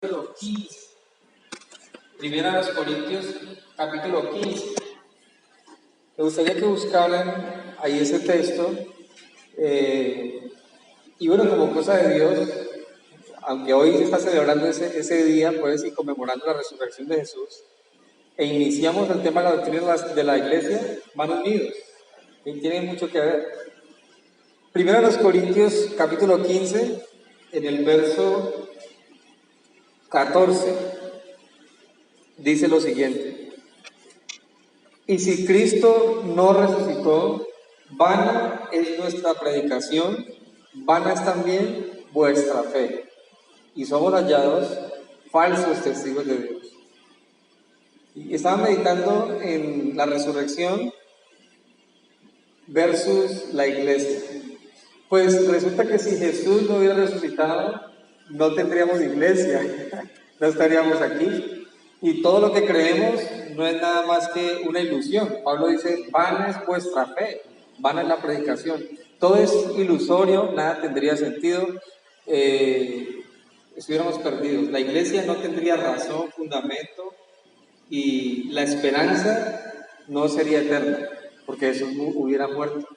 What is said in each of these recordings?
capítulo 15. Primera a los Corintios, capítulo 15. Me gustaría que buscaran ahí ese texto. Y bueno, como cosa de Dios, aunque hoy se está celebrando ese día, pues, y conmemorando la resurrección de Jesús, e iniciamos el tema de la doctrina de la iglesia, van unidos. Y tienen mucho que ver. Primera a los Corintios, capítulo 15, en el verso 14, dice lo siguiente: y si Cristo no resucitó, vana es nuestra predicación, vana es también vuestra fe, y somos hallados falsos testigos de Dios. Y estaba meditando en la resurrección versus la iglesia. Pues resulta que si Jesús no hubiera resucitado, no tendríamos iglesia, no estaríamos aquí. Y todo lo que creemos no es nada más que una ilusión. Pablo dice, vana es vuestra fe, vana es la predicación. Todo es ilusorio, nada tendría sentido, estuviéramos perdidos. La iglesia no tendría razón, fundamento, y la esperanza no sería eterna, porque Jesús hubiera muerto.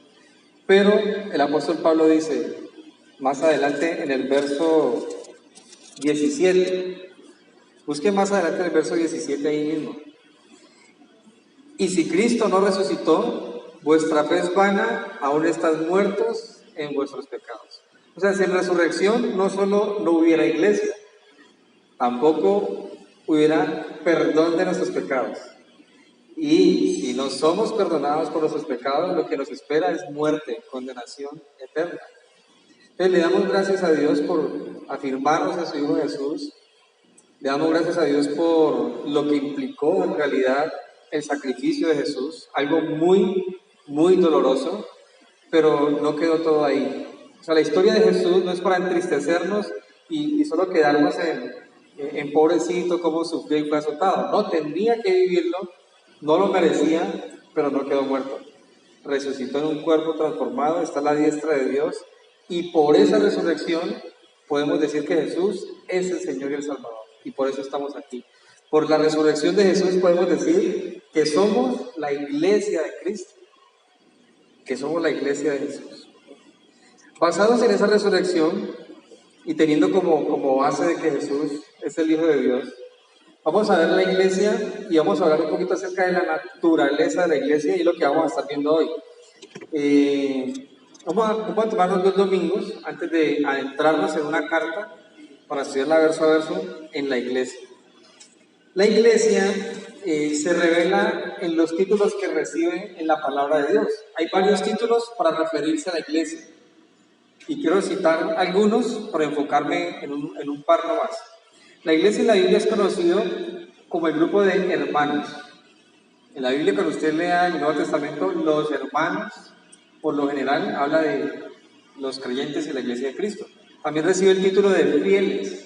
Pero el apóstol Pablo dice, más adelante en el verso 17, busque más adelante en el verso 17 ahí mismo: y si Cristo no resucitó, vuestra fe es vana, aún están muertos en vuestros pecados. O sea, sin resurrección no solo no hubiera iglesia, tampoco hubiera perdón de nuestros pecados. Y si no somos perdonados por nuestros pecados, lo que nos espera es muerte, condenación eterna. Entonces le damos gracias a Dios por afirmarnos en su Hijo Jesús. Le damos gracias a Dios por lo que implicó en realidad el sacrificio de Jesús, algo muy, muy doloroso, pero no quedó todo ahí. O sea, la historia de Jesús no es para entristecernos y solo quedarnos en pobrecito, cómo sufrió y fue azotado. No, tendría que vivirlo, no lo merecía, pero no quedó muerto. Resucitó en un cuerpo transformado, está a la diestra de Dios, y por esa resurrección podemos decir que Jesús es el Señor y el Salvador, y por eso estamos aquí. Por la resurrección de Jesús podemos decir que somos la iglesia de Cristo, que somos la iglesia de Jesús. Basados en esa resurrección y teniendo como base de que Jesús es el Hijo de Dios, vamos a ver la iglesia y vamos a hablar un poquito acerca de la naturaleza de la iglesia y lo que vamos a estar viendo hoy. Vamos a tomarnos 2 domingos antes de adentrarnos en una carta para estudiarla verso a verso en la iglesia. La iglesia se revela en los títulos que recibe en la palabra de Dios. Hay varios títulos para referirse a la iglesia y quiero citar algunos para enfocarme en un par nomás. La iglesia en la Biblia es conocido como el grupo de hermanos. En la Biblia, cuando usted lea el Nuevo Testamento, los hermanos, por lo general, habla de los creyentes en la iglesia de Cristo. También recibe el título de fieles.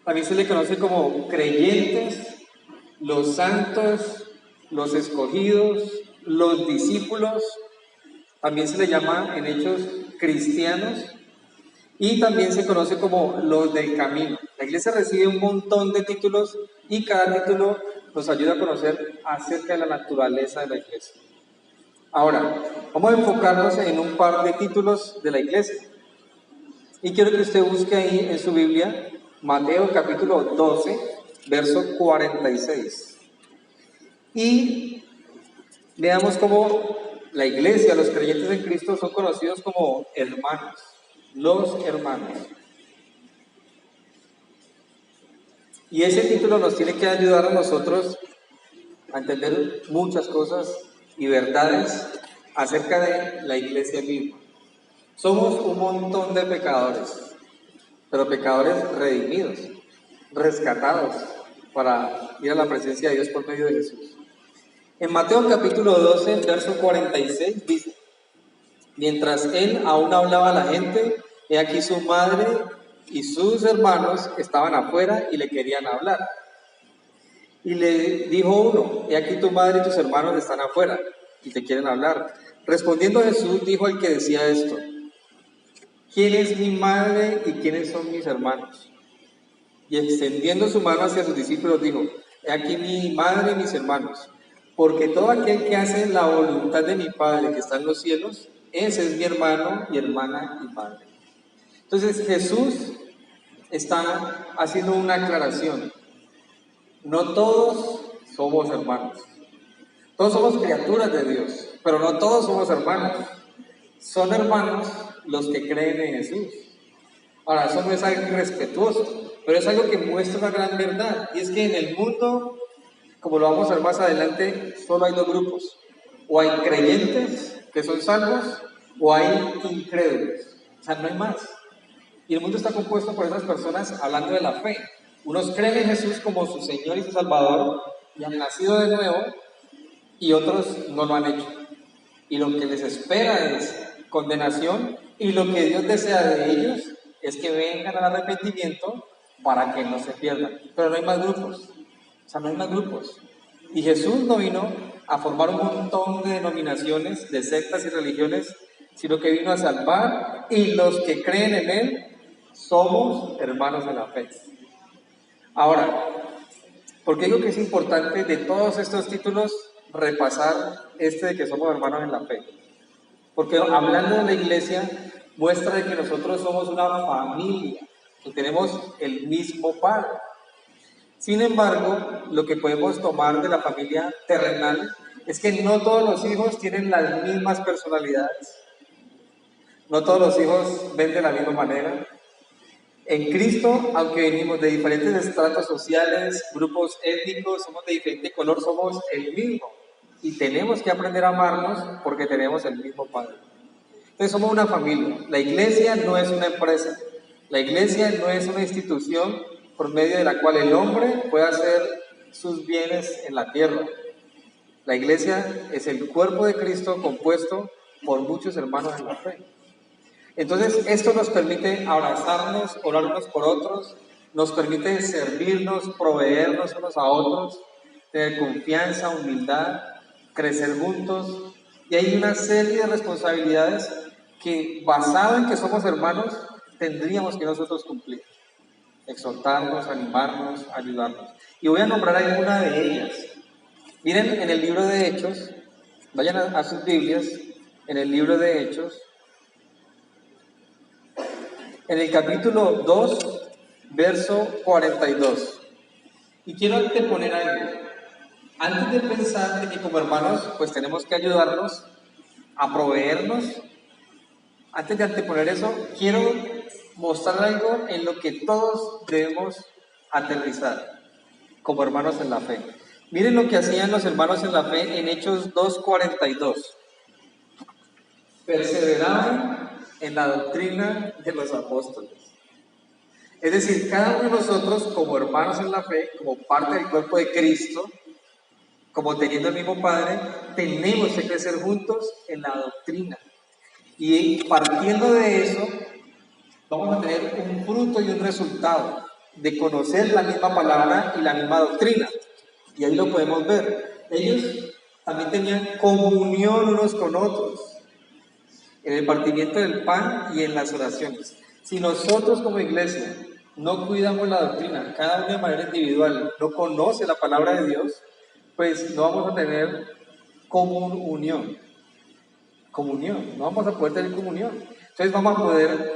También se le conoce como creyentes, los santos, los escogidos, los discípulos. También se le llama en Hechos cristianos. Y también se conoce como los del camino. La iglesia recibe un montón de títulos y cada título nos ayuda a conocer acerca de la naturaleza de la iglesia. Ahora, vamos a enfocarnos en un par de títulos de la iglesia. Y quiero que usted busque ahí en su Biblia Mateo capítulo 12, verso 46. Y veamos cómo la iglesia, los creyentes en Cristo son conocidos como hermanos. Los hermanos. Y ese título nos tiene que ayudar a nosotros a entender muchas cosas y verdades acerca de la iglesia misma. Somos un montón de pecadores, pero pecadores redimidos, rescatados para ir a la presencia de Dios por medio de Jesús. En Mateo capítulo 12, verso 46 dice: mientras él aún hablaba a la gente, he aquí su madre y sus hermanos estaban afuera y le querían hablar. Y le dijo uno: he aquí tu madre y tus hermanos están afuera y te quieren hablar. Respondiendo Jesús dijo al que decía esto: ¿quién es mi madre y quiénes son mis hermanos? y extendiendo su mano hacia sus discípulos dijo: He aquí mi madre y mis hermanos, porque todo aquel que hace la voluntad de mi Padre que está en los cielos, ese es mi hermano y hermana y madre. Entonces Jesús está haciendo una aclaración. No todos somos hermanos. Todos somos criaturas de Dios, pero no todos somos hermanos. Son hermanos los que creen en Jesús. Ahora, eso no es algo irrespetuoso, pero es algo que muestra una gran verdad. Y es que en el mundo, como lo vamos a ver más adelante, solo hay dos grupos. O hay creyentes que son salvos, o hay incrédulos. O sea, no hay más. Y el mundo está compuesto por esas personas hablando de la fe. Unos creen en Jesús como su Señor y su Salvador y han nacido de nuevo, y otros no lo han hecho. Y lo que les espera es condenación, y lo que Dios desea de ellos es que vengan al arrepentimiento para que no se pierdan. Pero no hay más grupos. O sea, no hay más grupos. Y Jesús no vino a formar un montón de denominaciones, de sectas y religiones, sino que vino a salvar, y los que creen en Él somos hermanos de la fe. Ahora, ¿por qué digo que es importante de todos estos títulos repasar este de que somos hermanos en la fe? Porque hablando de la iglesia, muestra de que nosotros somos una familia, que tenemos el mismo Padre. Sin embargo, lo que podemos tomar de la familia terrenal es que no todos los hijos tienen las mismas personalidades. No todos los hijos ven de la misma manera. En Cristo, aunque venimos de diferentes estratos sociales, grupos étnicos, somos de diferente color, somos el mismo. Y tenemos que aprender a amarnos porque tenemos el mismo Padre. Entonces somos una familia. La iglesia no es una empresa. La iglesia no es una institución por medio de la cual el hombre puede hacer sus bienes en la tierra. La iglesia es el cuerpo de Cristo compuesto por muchos hermanos en la fe. Entonces esto nos permite abrazarnos, orar unos por otros, nos permite servirnos, proveernos unos a otros, tener confianza, humildad, crecer juntos. Y hay una serie de responsabilidades que, basado en que somos hermanos, tendríamos que nosotros cumplir. Exhortarnos, animarnos, ayudarnos. Y voy a nombrar alguna de ellas. Miren, en el libro de Hechos, vayan a sus Biblias, en el libro de Hechos, en el capítulo 2, verso 42. Y quiero anteponer algo. Antes de pensar de que como hermanos, pues tenemos que ayudarnos a proveernos, antes de anteponer eso, quiero mostrar algo en lo que todos debemos aterrizar como hermanos en la fe. Miren lo que hacían los hermanos en la fe en Hechos 2:42. Perseveraban en la doctrina de los apóstoles. Es decir, cada uno de nosotros como hermanos en la fe, como parte del cuerpo de Cristo, como teniendo el mismo Padre, tenemos que crecer juntos en la doctrina. Y partiendo de eso, vamos a tener un fruto y un resultado de conocer la misma palabra y la misma doctrina. Y ahí lo podemos ver. Ellos también tenían comunión unos con otros, en el partimiento del pan y en las oraciones. Si nosotros como iglesia no cuidamos la doctrina, cada uno de manera individual no conoce la palabra de Dios, pues no vamos a tener comunión, no vamos a poder tener comunión. Entonces vamos a poder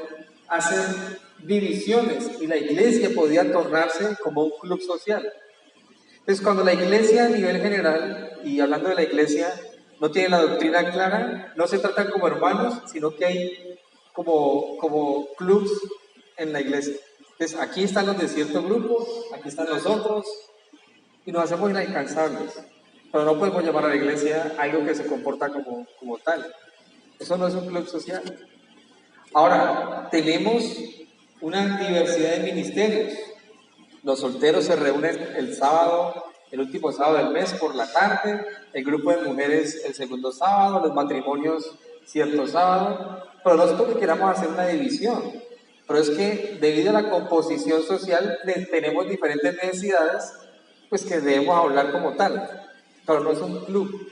hacer divisiones y la iglesia podría tornarse como un club social. Entonces cuando la iglesia a nivel general, y hablando de la iglesia, no tiene la doctrina clara, no se tratan como hermanos, sino que hay como clubs en la iglesia. Entonces aquí están los de cierto grupo, aquí están los otros, y nos hacemos inalcanzables. Pero no podemos llamar a la iglesia algo que se comporta como tal. Eso no es un club social. Ahora, tenemos una diversidad de ministerios. Los solteros se reúnen el sábado, el último sábado del mes por la tarde, el grupo de mujeres el segundo sábado, los matrimonios cierto sábado, pero no es porque queramos hacer una división, pero es que debido a la composición social tenemos diferentes necesidades, pues que debemos hablar como tal, pero no es un club.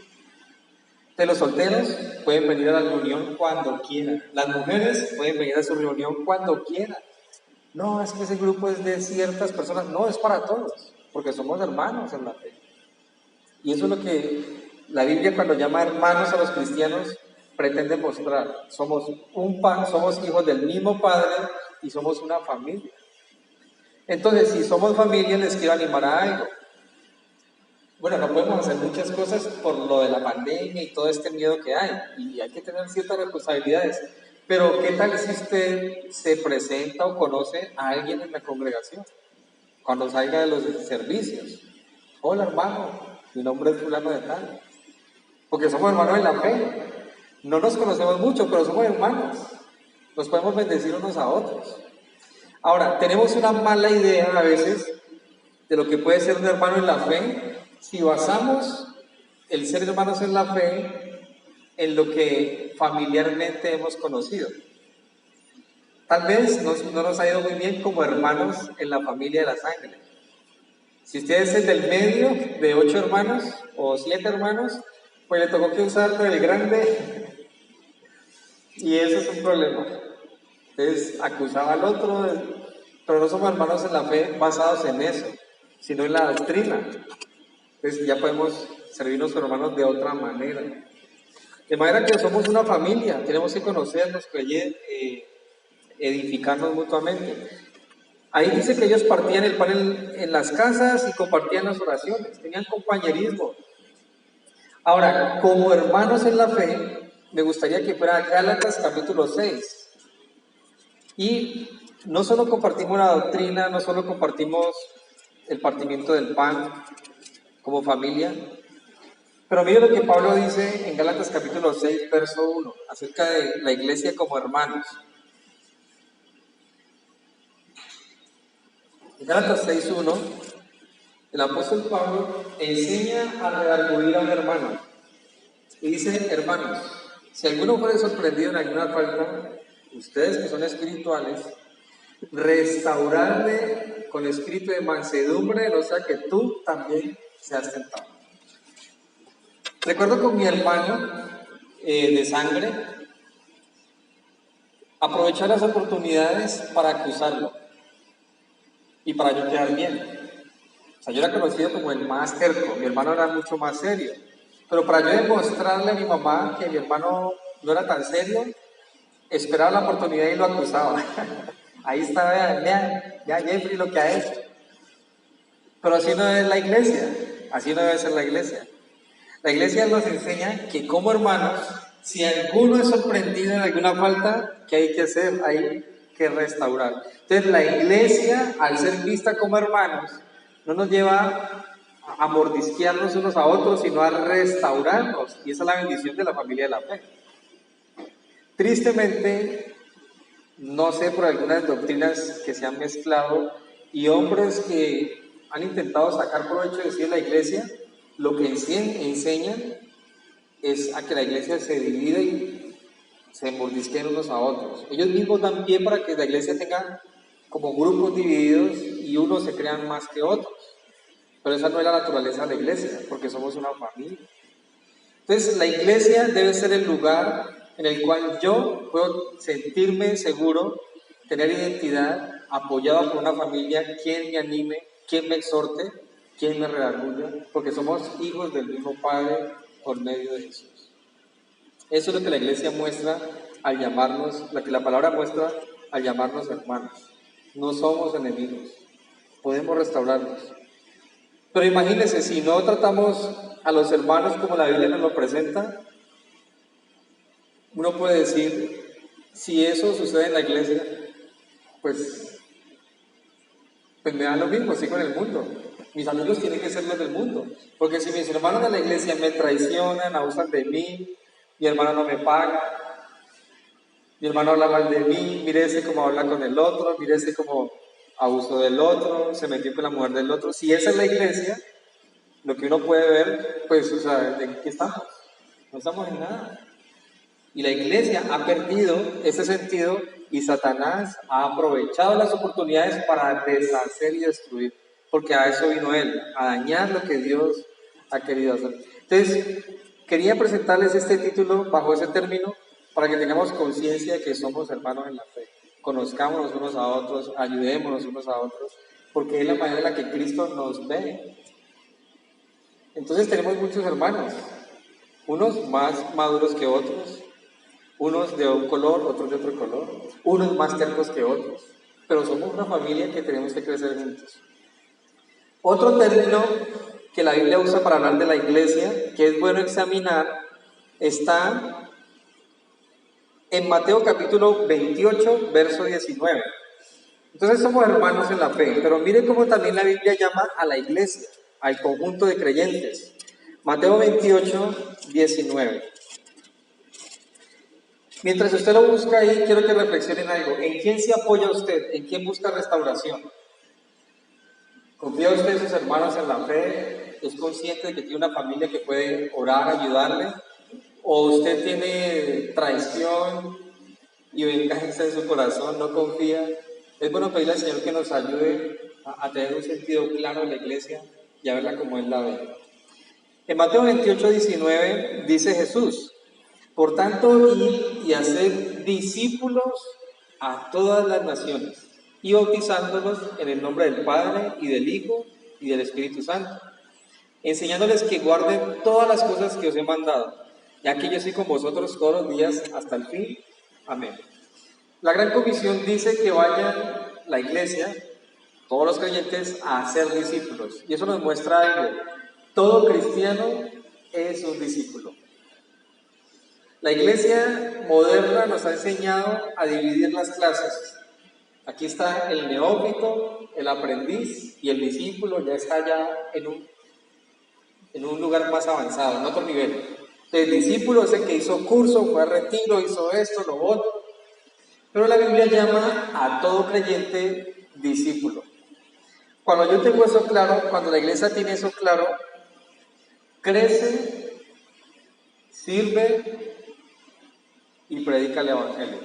De los solteros pueden venir a la reunión cuando quieran, las mujeres pueden venir a su reunión cuando quieran. No, es que ese grupo es de ciertas personas. No, es para todos, porque somos hermanos en la fe. Y eso es lo que la Biblia, cuando llama hermanos a los cristianos, pretende mostrar. Somos un pan, somos hijos del mismo Padre y somos una familia. Entonces, si somos familia, les quiero animar a algo. Bueno, no podemos hacer muchas cosas por lo de la pandemia y todo este miedo que hay, y hay que tener ciertas responsabilidades. Pero, ¿qué tal si usted se presenta o conoce a alguien en la congregación? Cuando salga de los servicios. Hola, hermano, mi nombre es fulano de tal. Porque somos hermanos en la fe. No nos conocemos mucho, pero somos hermanos. Nos podemos bendecir unos a otros. Ahora, tenemos una mala idea a veces de lo que puede ser un hermano en la fe si basamos el ser hermanos en la fe en lo que familiarmente hemos conocido. Tal vez no nos ha ido muy bien como hermanos en la familia de la sangre. Si usted es el del medio de 8 hermanos o 7 hermanos, pues le tocó que usar el grande y eso es un problema. Entonces acusaba al otro, pero no somos hermanos en la fe basados en eso, sino en la doctrina. Entonces ya podemos servirnos como hermanos de otra manera. De manera que somos una familia, tenemos que conocernos, edificarnos mutuamente. Ahí dice que ellos partían el pan en las casas y compartían las oraciones, tenían compañerismo. Ahora, como hermanos en la fe, me gustaría que fuera Gálatas capítulo 6. Y no solo compartimos la doctrina, no solo compartimos el partimiento del pan como familia, pero mire lo que Pablo dice en Gálatas capítulo 6, verso 1, acerca de la iglesia como hermanos. En Gálatas 6:1, el apóstol Pablo enseña a redarguir a un hermano. Y dice, hermanos, si alguno fuere sorprendido en alguna falta, ustedes que son espirituales, restaurarle con espíritu de mansedumbre, no sea que tú también seas tentado. Recuerdo con mi hermano de sangre, aprovechar las oportunidades para acusarlo y para yo quedar bien. O sea, yo era conocido como el más terco, mi hermano era mucho más serio. Pero para yo demostrarle a mi mamá que mi hermano no era tan serio, esperaba la oportunidad y lo acusaba. Ahí está, vea Jeffrey lo que ha hecho. Pero así no es la iglesia, así no debe ser la iglesia. La iglesia nos enseña que como hermanos, si alguno es sorprendido en alguna falta, ¿qué hay que hacer? Hay que restaurar. Entonces la iglesia, al ser vista como hermanos, no nos lleva a mordisquearnos unos a otros, sino a restaurarnos. Y esa es la bendición de la familia de la fe. Tristemente, no sé por algunas doctrinas que se han mezclado y hombres que han intentado sacar provecho de sí de la iglesia, lo que enseñan es a que la iglesia se divide y se mordisquen unos a otros. Ellos mismos dan pie para que la iglesia tenga como grupos divididos y unos se crean más que otros. Pero esa no es la naturaleza de la iglesia, porque somos una familia. Entonces, la iglesia debe ser el lugar en el cual yo puedo sentirme seguro, tener identidad, apoyado por una familia, quien me anime, quien me exhorte, quien me redarguya, porque somos hijos del mismo Padre por medio de Jesús. Eso es lo que la iglesia muestra al llamarnos, lo que la palabra muestra al llamarnos hermanos. No somos enemigos, podemos restaurarnos. Pero imagínense, si no tratamos a los hermanos como la Biblia nos lo presenta, uno puede decir, si eso sucede en la iglesia, pues me da lo mismo, sigo en el mundo. Mis amigos tienen que ser los del mundo. Porque si mis hermanos de la iglesia me traicionan, abusan de mí, mi hermano no me paga, mi hermano habla mal de mí, mire ese como habla con el otro, mire ese como abusó del otro, se metió con la mujer del otro. Si esa es la iglesia, lo que uno puede ver, pues, o sea, ¿de qué estamos? No estamos en nada. Y la iglesia ha perdido ese sentido y Satanás ha aprovechado las oportunidades para deshacer y destruir, porque a eso vino él, a dañar lo que Dios ha querido hacer. Entonces, quería presentarles este título bajo ese término para que tengamos conciencia de que somos hermanos en la fe. conozcámonos unos a otros, ayudémonos unos a otros, porque es la manera en la que Cristo nos ve. Entonces tenemos muchos hermanos, unos más maduros que otros, unos de un color, otros de otro color, unos más tercos que otros, pero somos una familia que tenemos que crecer juntos. Otro término que la Biblia usa para hablar de la iglesia, que es bueno examinar, está en Mateo capítulo 28, verso 19. Entonces somos hermanos en la fe, pero mire cómo también la Biblia llama a la iglesia, al conjunto de creyentes. Mateo 28, 19. Mientras usted lo busca ahí, quiero que reflexionen algo. ¿En quién se apoya usted? ¿En quién busca restauración? ¿Confía usted en sus hermanos en la fe? ¿Es consciente de que tiene una familia que puede orar, ayudarle? ¿O usted tiene traición y venganza en su corazón? ¿No confía? Es bueno pedirle al Señor que nos ayude a tener un sentido claro en la iglesia y a verla como Él la ve. En Mateo 28, 19 dice Jesús: por tanto, id y haced discípulos a todas las naciones, y bautizándolos en el nombre del Padre, y del Hijo, y del Espíritu Santo, enseñándoles que guarden todas las cosas que os he mandado, ya que yo estoy con vosotros todos los días hasta el fin. Amén. La Gran Comisión dice que vayan la iglesia, todos los creyentes, a ser discípulos, y eso nos muestra algo: todo cristiano es un discípulo. La iglesia moderna nos ha enseñado a dividir las clases. Aquí está el neófito, el aprendiz y el discípulo, ya está ya en un lugar más avanzado, en otro nivel. El discípulo es el que hizo curso, fue a retiro, hizo esto, lo otro. Pero la Biblia llama a todo creyente discípulo. Cuando yo tengo eso claro, cuando la iglesia tiene eso claro, crece, sirve y predica el evangelio.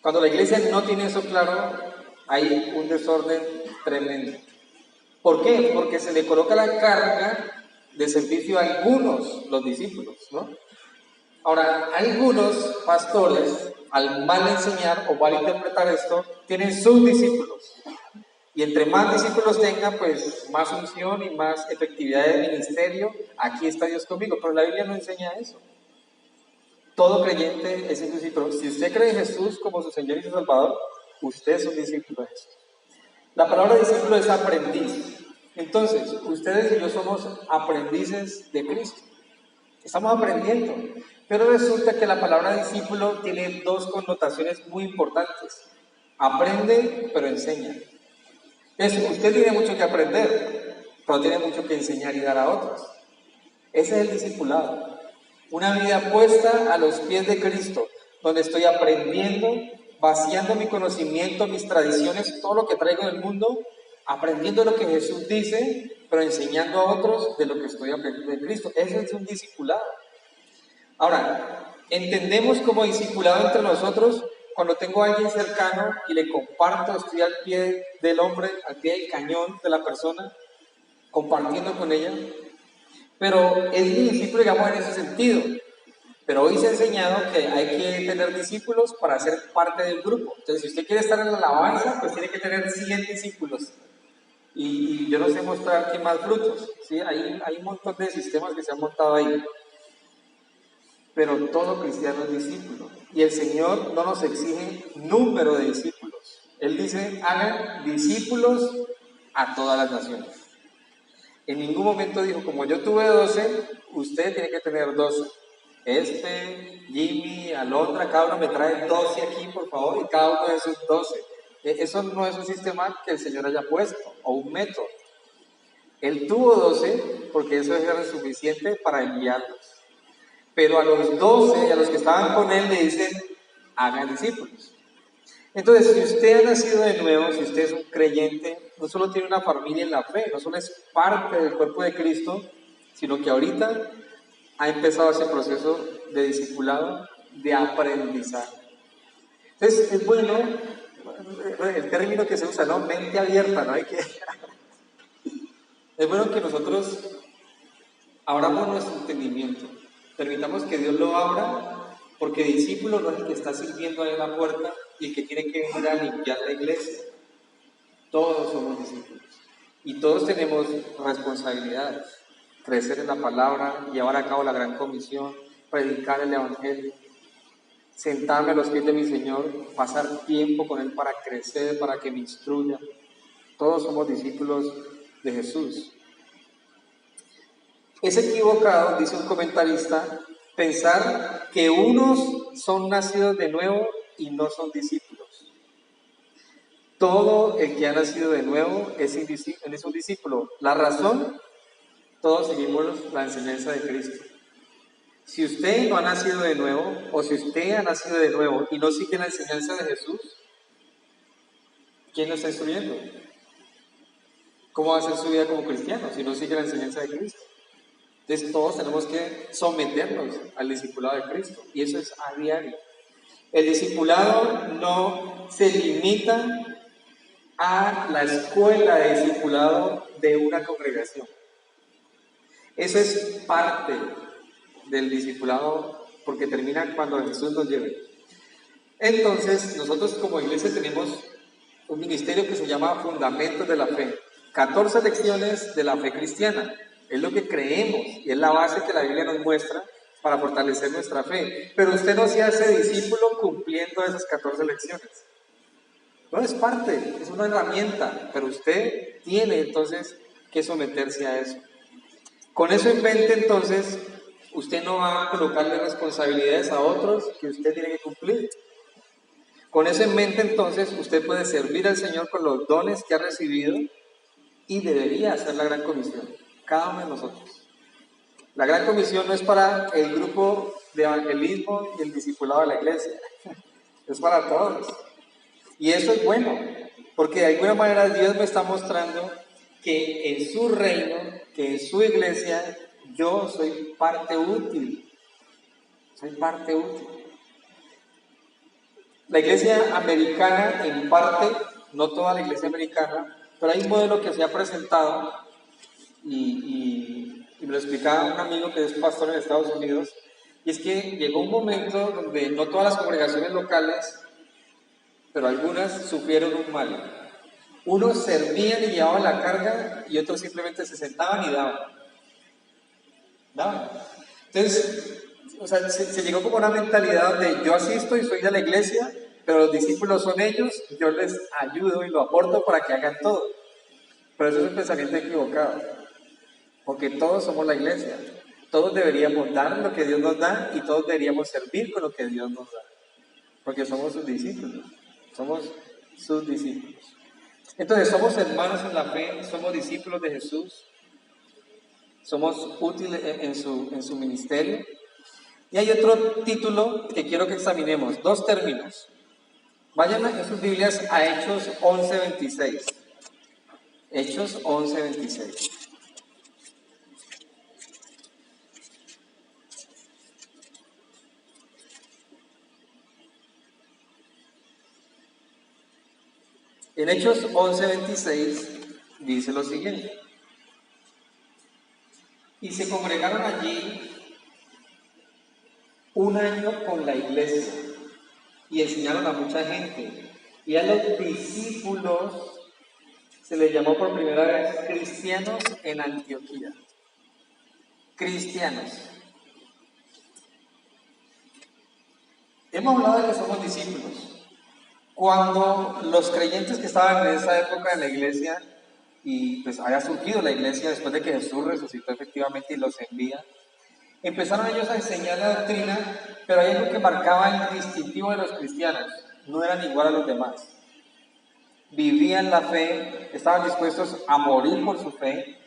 Cuando la iglesia no tiene eso claro, hay un desorden tremendo. ¿Por qué? Porque se le coloca la carga de servicio a algunos, los discípulos, ¿no? Ahora, algunos pastores, al mal enseñar o mal interpretar esto, tienen sus discípulos. Y entre más discípulos tengan, pues más unción y más efectividad de ministerio. Aquí está Dios conmigo, pero la Biblia no enseña eso. Todo creyente es un discípulo. Si usted cree en Jesús como su Señor y su Salvador, usted es un discípulo de Jesús. La palabra discípulo es aprendiz. Entonces, ustedes y yo somos aprendices de Cristo. Estamos aprendiendo. Pero resulta que la palabra discípulo tiene dos connotaciones muy importantes. Aprende, pero enseña. Usted tiene mucho que aprender, pero tiene mucho que enseñar y dar a otros. Ese es el discipulado. Una vida puesta a los pies de Cristo, donde estoy aprendiendo, vaciando mi conocimiento, mis tradiciones, todo lo que traigo del mundo, aprendiendo lo que Jesús dice, pero enseñando a otros de lo que estoy aprendiendo de Cristo. Ese es un discipulado. Ahora, entendemos como discipulado entre nosotros cuando tengo a alguien cercano y le comparto, estoy al pie del hombre, al pie del cañón de la persona, compartiendo con ella. Pero es mi discípulo, digamos, en ese sentido. Pero hoy se ha enseñado que hay que tener discípulos para ser parte del grupo. Entonces, si usted quiere estar en la alabanza, pues tiene que tener 100 discípulos. Y yo no sé mostrar qué más frutos. ¿Sí? Hay un montón de sistemas que se han montado ahí. Pero todo cristiano es discípulo. Y el Señor no nos exige número de discípulos. Él dice, hagan discípulos a todas las naciones. En ningún momento dijo, como yo tuve 12, usted tiene que tener 12. Jimmy, Alondra, cada uno me trae 12 aquí, por favor, y cada uno de esos 12. Eso no es un sistema que el Señor haya puesto, o un método. Él tuvo 12 porque eso era suficiente para enviarlos. Pero a los 12, a los que estaban con él, le dicen, hagan discípulos. Entonces, si usted ha nacido de nuevo, si usted es un creyente, no solo tiene una familia en la fe, no solo es parte del cuerpo de Cristo, sino que ahorita ha empezado ese proceso de discipulado, de aprendizaje. Entonces, es bueno, el término que se usa, ¿no? Mente abierta, ¿no? Es bueno que nosotros abramos nuestro entendimiento, permitamos que Dios lo abra, porque discípulo no es el que está sirviendo ahí en la puerta, y el que tiene que venir a limpiar la iglesia. Todos somos discípulos y todos tenemos responsabilidades: crecer en la palabra, llevar a cabo la gran comisión, predicar el evangelio, sentarme a los pies de mi Señor, pasar tiempo con Él para crecer, para que me instruya. Todos somos discípulos de Jesús. Es equivocado, dice un comentarista, pensar que unos son nacidos de nuevo y no son discípulos. Todo el que ha nacido de nuevo es un discípulo. La razón: todos seguimos la enseñanza de Cristo. Si usted no ha nacido de nuevo, o si usted ha nacido de nuevo y no sigue la enseñanza de Jesús, ¿quién lo está instruyendo? ¿Cómo va a ser su vida como cristiano si no sigue la enseñanza de Cristo? Entonces todos tenemos que someternos al discipulado de Cristo, y eso es a diario. El discipulado no se limita a la escuela de discipulado de una congregación. Eso es parte del discipulado, porque termina cuando Jesús nos lleve. Entonces, nosotros como iglesia tenemos un ministerio que se llama Fundamentos de la Fe. 14 lecciones de la fe cristiana. Es lo que creemos y es la base que la Biblia nos muestra para fortalecer nuestra fe. Pero usted no se hace discípulo cumpliendo esas 14 lecciones. No, es parte, es una herramienta, pero usted tiene entonces que someterse a eso. Con eso en mente, entonces, usted no va a colocarle responsabilidades a otros que usted tiene que cumplir. Con eso en mente, entonces, usted puede servir al Señor con los dones que ha recibido y debería hacer la gran comisión, cada uno de nosotros. La gran comisión no es para el grupo de evangelismo y el discipulado de la iglesia, es para todos. Y eso es bueno, porque de alguna manera Dios me está mostrando que en su reino, que en su iglesia, yo soy parte útil. Soy parte útil. La iglesia americana, en parte, no toda la iglesia americana, pero hay un modelo que se ha presentado, y me lo explicaba un amigo que es pastor en Estados Unidos, y es que llegó un momento donde no todas las congregaciones locales, pero algunas sufrieron un mal. Unos servían y llevaban la carga y otros simplemente se sentaban y daban. Entonces, o sea, se llegó como una mentalidad de yo asisto y soy de la iglesia, pero los discípulos son ellos, yo les ayudo y lo aporto para que hagan todo. Pero eso es un pensamiento equivocado, porque todos somos la iglesia, todos deberíamos dar lo que Dios nos da y todos deberíamos servir con lo que Dios nos da, porque somos sus discípulos, somos sus discípulos. Entonces, somos hermanos en la fe, somos discípulos de Jesús, somos útiles en su ministerio. Y hay otro título que quiero que examinemos, dos términos. Vayan en sus Biblias a Hechos 11:26. Hechos 11:26. En Hechos 11:26 dice lo siguiente: y se congregaron allí un año con la iglesia y enseñaron a mucha gente, y a los discípulos se les llamó por primera vez cristianos en Antioquía. Cristianos. Hemos hablado de que somos discípulos. Cuando los creyentes que estaban en esa época en la iglesia, y pues había surgido la iglesia después de que Jesús resucitó efectivamente y los envía, empezaron ellos a enseñar la doctrina, pero hay algo que marcaba el distintivo de los cristianos: no eran igual a los demás. Vivían la fe, estaban dispuestos a morir por su fe.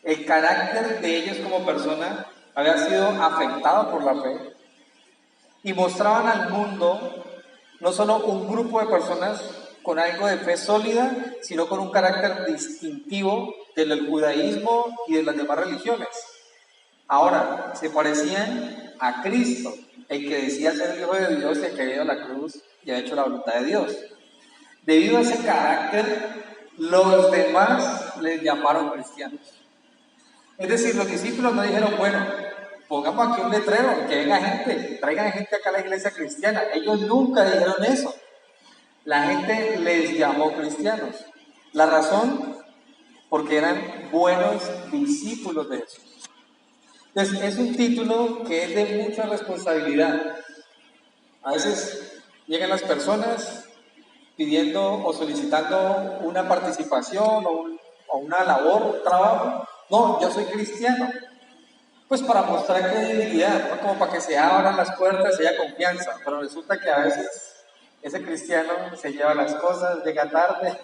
El carácter de ellos como persona había sido afectado por la fe, y mostraban al mundo no solo un grupo de personas con algo de fe sólida, sino con un carácter distintivo del judaísmo y de las demás religiones. Ahora, se parecían a Cristo, el que decía ser el Hijo de Dios y el que había ido a la cruz y ha hecho la voluntad de Dios. Debido a ese carácter, los demás les llamaron cristianos. Es decir, los discípulos no dijeron, bueno, pongamos aquí un letrero, que venga gente, traigan gente acá a la iglesia cristiana. Ellos nunca dijeron eso. La gente les llamó cristianos. La razón, porque eran buenos discípulos de Jesús. Entonces, es un título que es de mucha responsabilidad. A veces llegan las personas pidiendo o solicitando una participación o una labor, un trabajo. No, yo soy cristiano. Pues para mostrar credibilidad, ¿no? Como para que se abran las puertas y haya confianza. Pero resulta que a veces ese cristiano se lleva las cosas, llega tarde,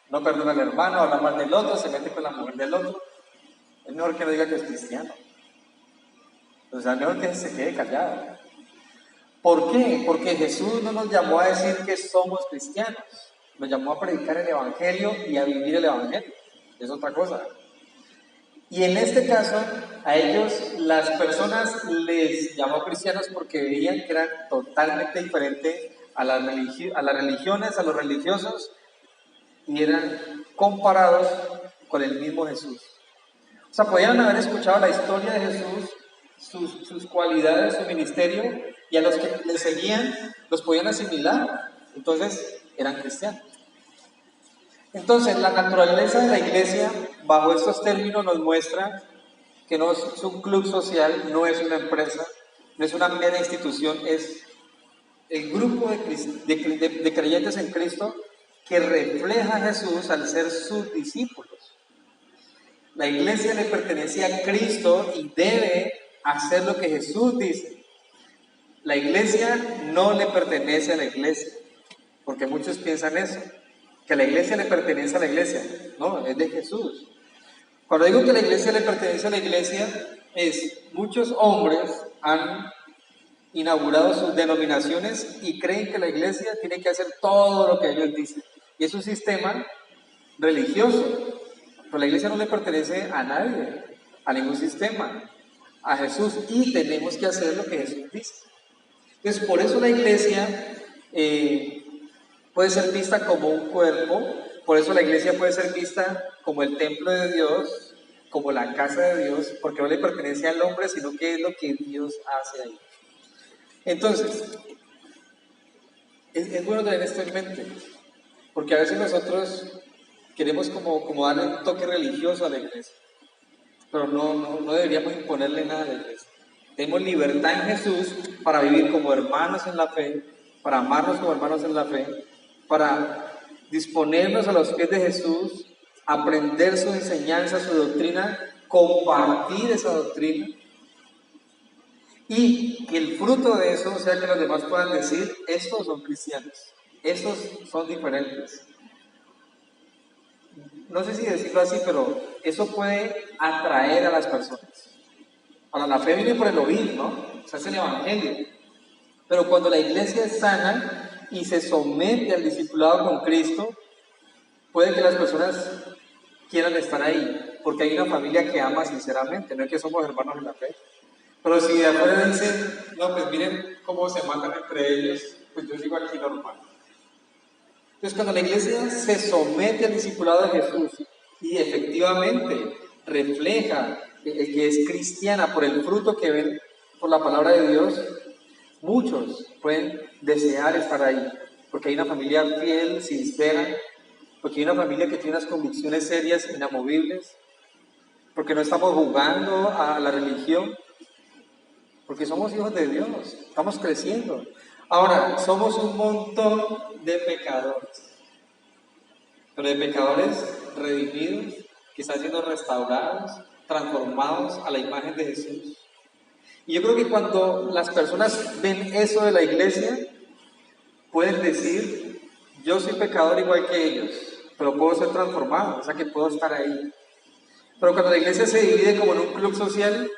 no perdona al hermano, habla mal del otro, se mete con la mujer del otro. Es mejor que no diga que es cristiano. O sea, es mejor que se quede callado. ¿Por qué? Porque Jesús no nos llamó a decir que somos cristianos. Nos llamó a predicar el Evangelio y a vivir el Evangelio. Es otra cosa. Y en este caso, a ellos, las personas les llamó cristianos porque veían que eran totalmente diferentes a las religiones, a los religiosos, y eran comparados con el mismo Jesús. O sea, podían haber escuchado la historia de Jesús, sus cualidades, su ministerio, y a los que le seguían los podían asimilar. Entonces, eran cristianos. Entonces, la naturaleza de la iglesia, bajo estos términos, nos muestra que no es un club social, no es una empresa, no es una mera institución, es el grupo de creyentes en Cristo que refleja a Jesús al ser sus discípulos. La iglesia le pertenece a Cristo y debe hacer lo que Jesús dice. La iglesia no le pertenece a la iglesia, porque muchos piensan eso, que la iglesia le pertenece a la iglesia. No, es de Jesús. Cuando digo que la iglesia le pertenece a la iglesia, muchos hombres han inaugurado sus denominaciones y creen que la iglesia tiene que hacer todo lo que ellos dicen. Y es un sistema religioso, pero la iglesia no le pertenece a nadie, a ningún sistema, a Jesús, y tenemos que hacer lo que Jesús dice. Entonces, por eso la iglesia puede ser vista como un cuerpo, por eso la iglesia puede ser vista como el templo de Dios, como la casa de Dios, porque no le pertenece al hombre, sino que es lo que Dios hace ahí. Entonces, es bueno tener esto en mente, porque a veces nosotros queremos como darle un toque religioso a la iglesia, pero no deberíamos imponerle nada a la iglesia. Tenemos libertad en Jesús para vivir como hermanos en la fe, para amarnos como hermanos en la fe, para disponernos a los pies de Jesús, aprender su enseñanza, su doctrina, compartir esa doctrina, y que el fruto de eso sea que los demás puedan decir, estos son cristianos, estos son diferentes. No sé si decirlo así, pero eso puede atraer a las personas. Ahora, la fe viene por el oír, ¿no? Se hace el evangelio. Pero cuando la iglesia es sana y se somete al discipulado con Cristo, puede que las personas quieran estar ahí, porque hay una familia que ama sinceramente, no es que somos hermanos en la fe. Pero si de afuera dicen, no, pues miren cómo se matan entre ellos, pues yo sigo aquí normal. Entonces, cuando la iglesia se somete al discipulado de Jesús y efectivamente refleja que es cristiana por el fruto que ven por la palabra de Dios, muchos pueden desear estar ahí, porque hay una familia fiel, sincera, porque hay una familia que tiene unas convicciones serias, inamovibles, porque no estamos jugando a la religión, porque somos hijos de Dios, estamos creciendo. Ahora, somos un montón de pecadores, pero de pecadores redimidos, que están siendo restaurados, transformados a la imagen de Jesús. Y yo creo que cuando las personas ven eso de la iglesia, pueden decir, yo soy pecador igual que ellos, pero puedo ser transformado, o sea que puedo estar ahí. Pero cuando la iglesia se divide como en un club social,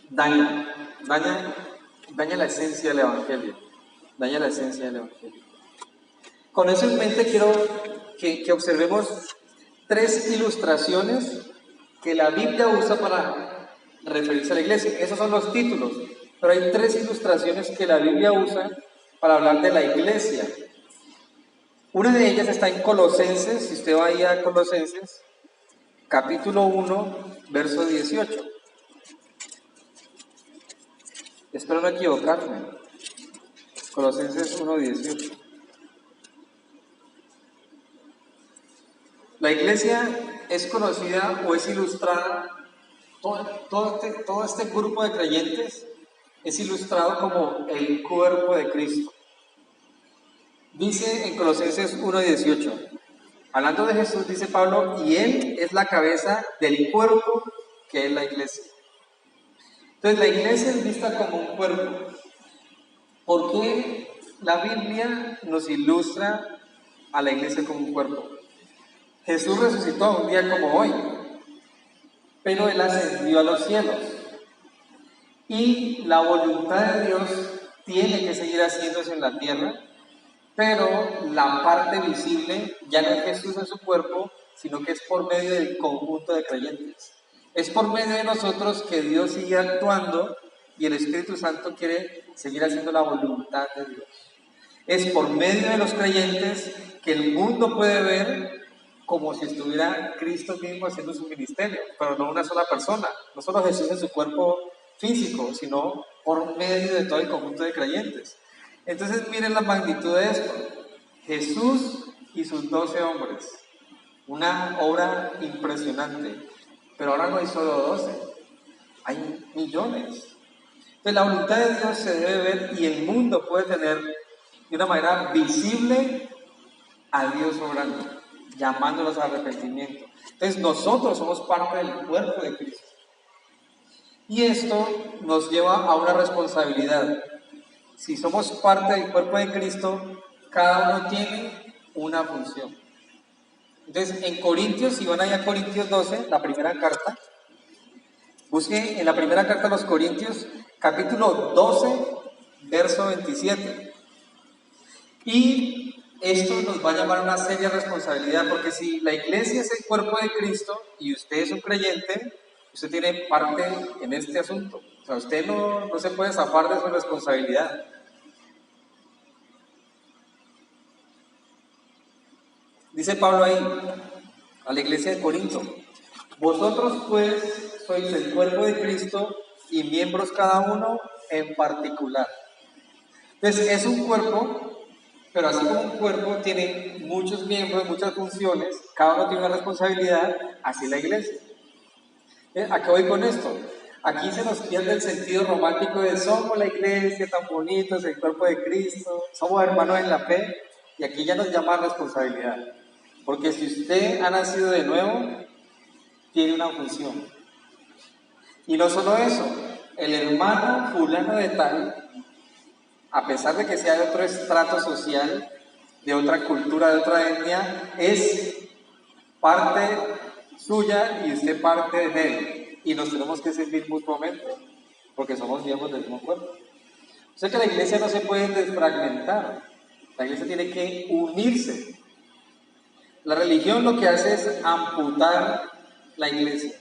daña la esencia del evangelio, daña la esencia del evangelio. Con eso en mente quiero que observemos 3 ilustraciones que la Biblia usa para referirse a la iglesia. Esos son los títulos, pero hay 3 ilustraciones que la Biblia usa para hablar de la iglesia. Una de ellas está en Colosenses, si usted va ahí a Colosenses, capítulo 1, verso 18. Espero no equivocarme. Colosenses 1:18. La iglesia es conocida o es ilustrada, todo este grupo de creyentes es ilustrado como el cuerpo de Cristo. Dice en Colosenses 1:18, hablando de Jesús, dice Pablo, y Él es la cabeza del cuerpo que es la iglesia. Entonces la iglesia es vista como un cuerpo. ¿Por qué la Biblia nos ilustra a la iglesia como un cuerpo? Jesús resucitó un día como hoy, pero Él ascendió a los cielos. Y la voluntad de Dios tiene que seguir haciéndose en la tierra, pero la parte visible ya no es Jesús en su cuerpo, sino que es por medio del conjunto de creyentes. Es por medio de nosotros que Dios sigue actuando y el Espíritu Santo quiere seguir haciendo la voluntad de Dios. Es por medio de los creyentes que el mundo puede ver como si estuviera Cristo mismo haciendo su ministerio, pero no una sola persona, no solo Jesús en su cuerpo físico, sino por medio de todo el conjunto de creyentes. Entonces miren la magnitud de esto. Jesús y sus 12 hombres, una obra impresionante, pero ahora no hay solo 12, hay millones. Entonces la voluntad de Dios se debe ver y el mundo puede tener de una manera visible a Dios obrando, llamándolos al arrepentimiento. Entonces nosotros somos parte del cuerpo de Cristo. Y esto nos lleva a una responsabilidad. Si somos parte del cuerpo de Cristo, cada uno tiene una función. Entonces, en Corintios, si van allá a Corintios 12, la primera carta, busquen en la primera carta a los Corintios, capítulo 12, verso 27. Y esto nos va a llamar a una seria responsabilidad, porque si la iglesia es el cuerpo de Cristo y usted es un creyente, usted tiene parte en este asunto. O sea, usted no se puede zafar de su responsabilidad. Dice Pablo ahí, a la iglesia de Corinto, vosotros pues sois el cuerpo de Cristo y miembros cada uno en particular. Entonces es un cuerpo, pero así como un cuerpo tiene muchos miembros, muchas funciones, cada uno tiene una responsabilidad, así la iglesia. ¿A qué voy con esto? Aquí se nos pierde el sentido romántico de somos la iglesia tan bonitos, el cuerpo de Cristo, somos hermanos en la fe, y aquí ya nos llama responsabilidad. Porque si usted ha nacido de nuevo, tiene una función. Y no solo eso, el hermano fulano de tal, a pesar de que sea de otro estrato social, de otra cultura, de otra etnia, es parte suya y usted parte de él. Y nos tenemos que servir mutuamente, porque somos miembros del mismo cuerpo. O sea que la iglesia no se puede desfragmentar, la iglesia tiene que unirse. La religión lo que hace es amputar la iglesia.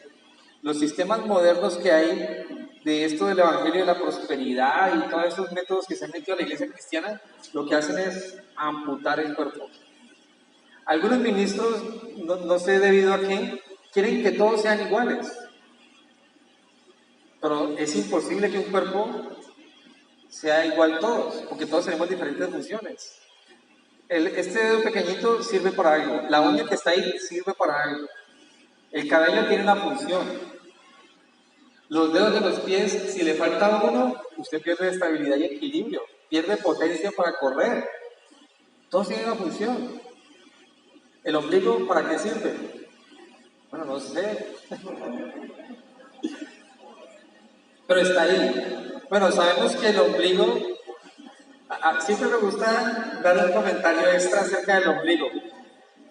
Los sistemas modernos que hay de esto del evangelio de la prosperidad y todos esos métodos que se han metido a la iglesia cristiana, lo que hacen es amputar el cuerpo. Algunos ministros, no sé debido a qué, quieren que todos sean iguales. Pero es imposible que un cuerpo sea igual todos, porque todos tenemos diferentes funciones. Este dedo pequeñito sirve para algo, la uña que está ahí sirve para algo, el cabello tiene una función, los dedos de los pies, si le falta uno, usted pierde estabilidad y equilibrio, pierde potencia para correr, todos tienen una función. ¿El ombligo para qué sirve? Bueno, no sé, pero está ahí. Bueno, sabemos que el ombligo, siempre me gusta dar un comentario extra acerca del ombligo.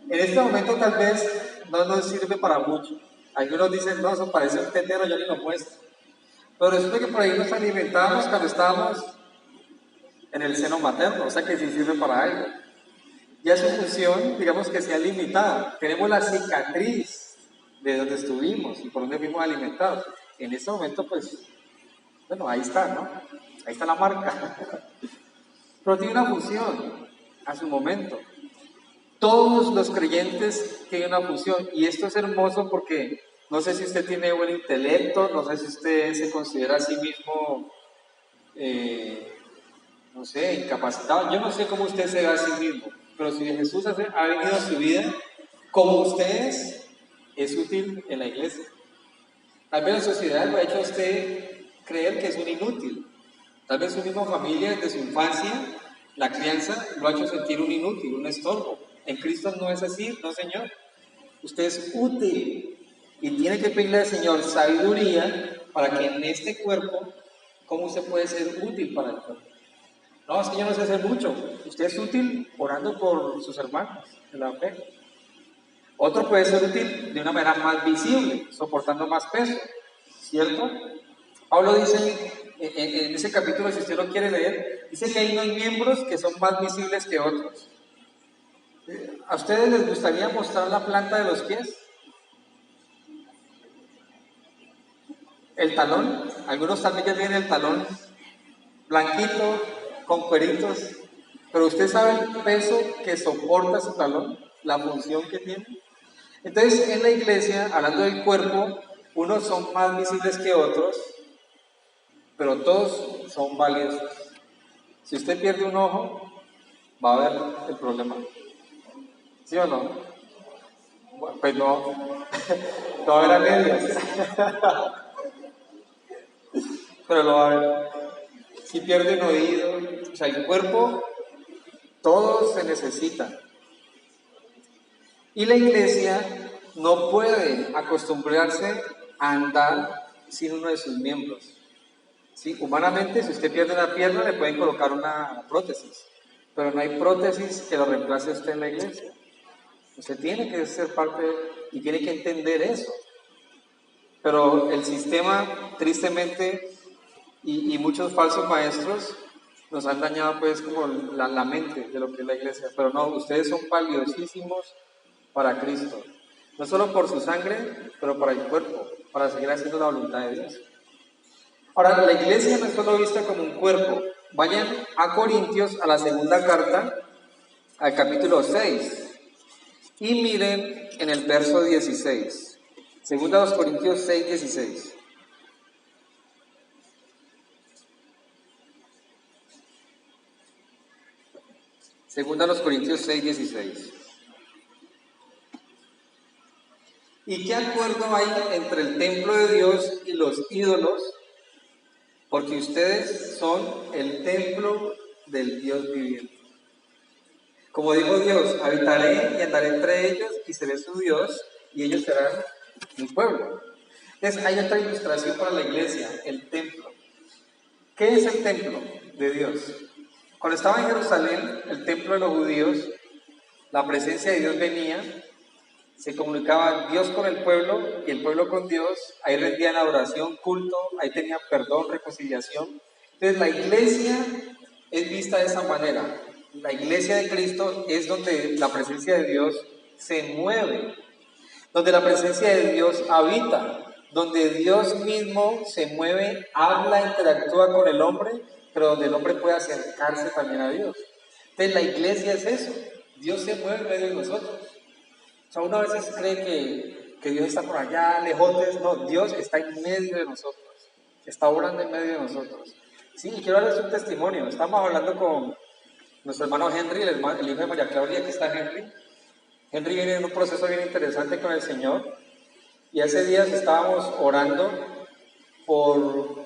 En este momento tal vez no nos sirve para mucho. Algunos dicen, no, eso parece un tetero, yo ni lo muestro. Pero resulta que por ahí nos alimentábamos cuando estábamos en el seno materno, o sea que sí sirve para algo. Ya su función, digamos que se ha limitado. Tenemos la cicatriz de donde estuvimos y por donde fuimos alimentados. En este momento, pues, bueno, ahí está, ¿no? Ahí está la marca. Pero tiene una función a su momento. Todos los creyentes tienen una función y esto es hermoso porque no sé si usted tiene buen intelecto, no sé si usted se considera a sí mismo no sé, incapacitado. Yo no sé cómo usted se ve a sí mismo, pero si Jesús ha venido a su vida, como usted es útil en la iglesia. Tal vez la sociedad lo ha hecho a usted creer que es un inútil. Tal vez su misma familia desde su infancia, la crianza, lo ha hecho sentir un inútil, un estorbo. En Cristo no es así, no señor. Usted es útil y tiene que pedirle al Señor sabiduría para que en este cuerpo, ¿cómo usted puede ser útil para el cuerpo? No, es que yo no sé hacer mucho. Usted es útil orando por sus hermanos en la fe. Otro puede ser útil de una manera más visible, soportando más peso, ¿cierto? Pablo dice en ese capítulo, si usted lo quiere leer, dice que ahí no hay miembros que son más visibles que otros. ¿A ustedes les gustaría mostrar la planta de los pies? El talón. Algunos también ya tienen el talón blanquito, con cueritos. Pero usted sabe el peso que soporta su talón, la función que tiene. Entonces, en la iglesia, hablando del cuerpo, unos son más visibles que otros, pero todos son valiosos. Si usted pierde un ojo, va a haber el problema. ¿Sí o no? Bueno, pues no, no va a haber a medias, pero lo va a haber. Si pierde un oído, o sea, el cuerpo, todo se necesita. Y la iglesia no puede acostumbrarse a andar sin uno de sus miembros. ¿Sí? Humanamente, si usted pierde una pierna, le pueden colocar una prótesis, pero no hay prótesis que lo reemplace a usted en la iglesia. Usted tiene que ser parte y tiene que entender eso. Pero el sistema, tristemente, y muchos falsos maestros nos han dañado pues como la mente de lo que es la iglesia. Pero no, ustedes son valiosísimos para Cristo. No solo por su sangre, pero para el cuerpo, para seguir haciendo la voluntad de Dios. Ahora, la iglesia no es solo vista como un cuerpo. Vayan a Corintios, a la segunda carta, al capítulo 6. Y miren en el verso 16. Segunda a los Corintios 6, 16. Segunda a los Corintios 6, 16. ¿Y qué acuerdo hay entre el templo de Dios y los ídolos? Porque ustedes son el templo del Dios viviente. Como dijo Dios, habitaré y andaré entre ellos y seré su Dios y ellos serán mi pueblo. Entonces hay otra ilustración para la iglesia, el templo. ¿Qué es el templo de Dios? Cuando estaba en Jerusalén, el templo de los judíos, la presencia de Dios venía, se comunicaba Dios con el pueblo y el pueblo con Dios, ahí rendían adoración, culto, ahí tenían perdón, reconciliación. Entonces la iglesia es vista de esa manera. La iglesia de Cristo es donde la presencia de Dios se mueve, donde la presencia de Dios habita, donde Dios mismo se mueve, habla, interactúa con el hombre, pero donde el hombre puede acercarse también a Dios. Entonces la iglesia es eso, Dios se mueve en medio de nosotros. O sea, uno a veces cree que Dios está por allá, lejotes. No, Dios está en medio de nosotros, está obrando en medio de nosotros. Sí, y quiero darles un testimonio. Estamos hablando con nuestro hermano Henry, el hijo de María Claudia, que está Henry. Henry viene en un proceso bien interesante con el Señor. Y hace días estábamos orando por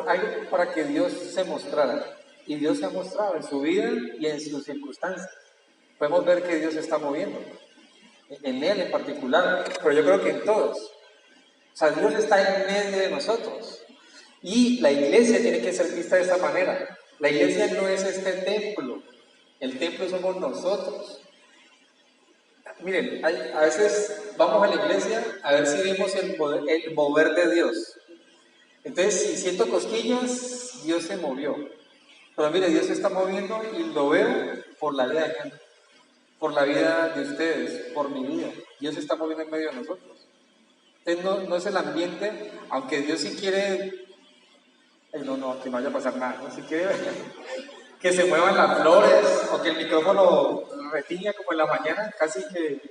algo para que Dios se mostrara. Y Dios se ha mostrado en su vida y en sus circunstancias. Podemos ver que Dios se está moviendo. En él en particular, pero yo creo que en todos. O sea, Dios está en medio de nosotros. Y la iglesia tiene que ser vista de esta manera. La iglesia no es este templo. El templo somos nosotros. Miren, a veces vamos a la iglesia a ver si vemos el mover de Dios. Entonces, si siento cosquillas, Dios se movió. Pero mire, Dios se está moviendo y lo veo por la vida de gente, por la vida de ustedes, por mi vida. Dios se está moviendo en medio de nosotros. Entonces, no es el ambiente, aunque Dios sí quiere, que no vaya a pasar nada, ¿no? Si quiere que se muevan las flores o que el micrófono retiña como en la mañana, casi que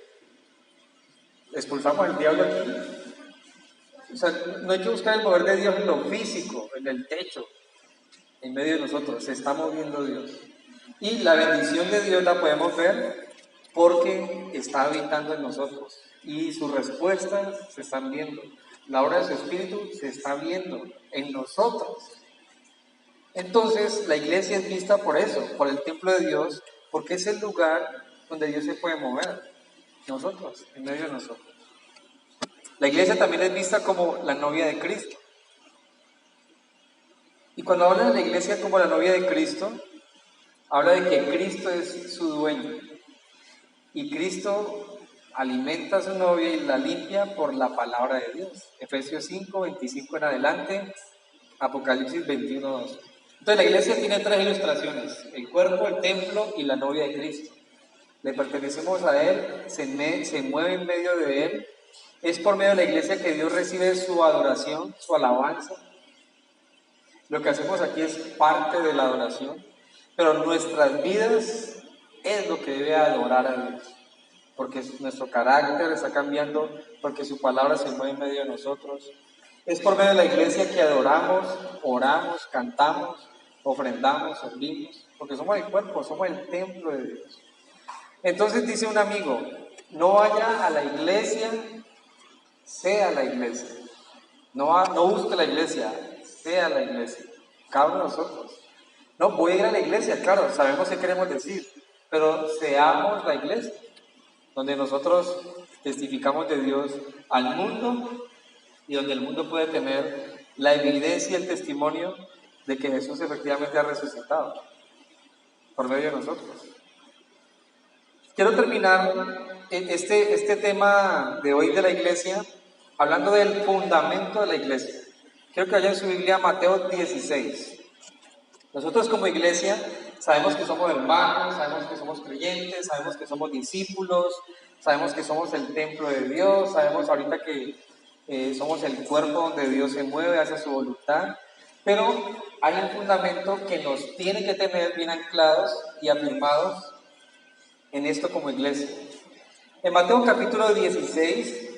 expulsamos al diablo aquí. O sea, no hay que buscar el mover de Dios en lo físico, en el techo. en medio de nosotros, se está moviendo Dios. Y la bendición de Dios la podemos ver porque está habitando en nosotros y sus respuestas se están viendo. La obra de su Espíritu se está viendo en nosotros. Entonces, la iglesia es vista por eso, por el templo de Dios, porque es el lugar donde Dios se puede mover, nosotros, en medio de nosotros. La iglesia también es vista como la novia de Cristo. Y cuando habla de la iglesia como la novia de Cristo, habla de que Cristo es su dueño. Y Cristo alimenta a su novia y la limpia por la palabra de Dios. Efesios 5, 25 en adelante, Apocalipsis 21, 2. Entonces la iglesia tiene tres ilustraciones: el cuerpo, el templo y la novia de Cristo. Le pertenecemos a Él, se mueve en medio de Él. Es por medio de la iglesia que Dios recibe su adoración, su alabanza. Lo que hacemos aquí es parte de la adoración, pero nuestras vidas es lo que debe adorar a Dios, porque nuestro carácter está cambiando, porque su palabra se mueve en medio de nosotros. Es por medio de la iglesia que adoramos, oramos, cantamos, ofrendamos, servimos, porque somos el cuerpo, somos el templo de Dios. Entonces dice un amigo: no vaya a la iglesia, sea la iglesia. No busque la iglesia, sea la iglesia. Cada uno de nosotros. No, voy a ir a la iglesia, claro, sabemos qué queremos decir, pero seamos la iglesia, donde nosotros testificamos de Dios al mundo y donde el mundo puede tener la evidencia y el testimonio de que Jesús efectivamente ha resucitado por medio de nosotros. Quiero terminar este tema de hoy de la iglesia hablando del fundamento de la iglesia. Quiero que vaya en su Biblia a Mateo 16. Nosotros como iglesia sabemos que somos hermanos, sabemos que somos creyentes, sabemos que somos discípulos, sabemos que somos el templo de Dios, sabemos ahorita que somos el cuerpo donde Dios se mueve, hace su voluntad, pero hay un fundamento que nos tiene que tener bien anclados y afirmados en esto como iglesia. En Mateo capítulo 16,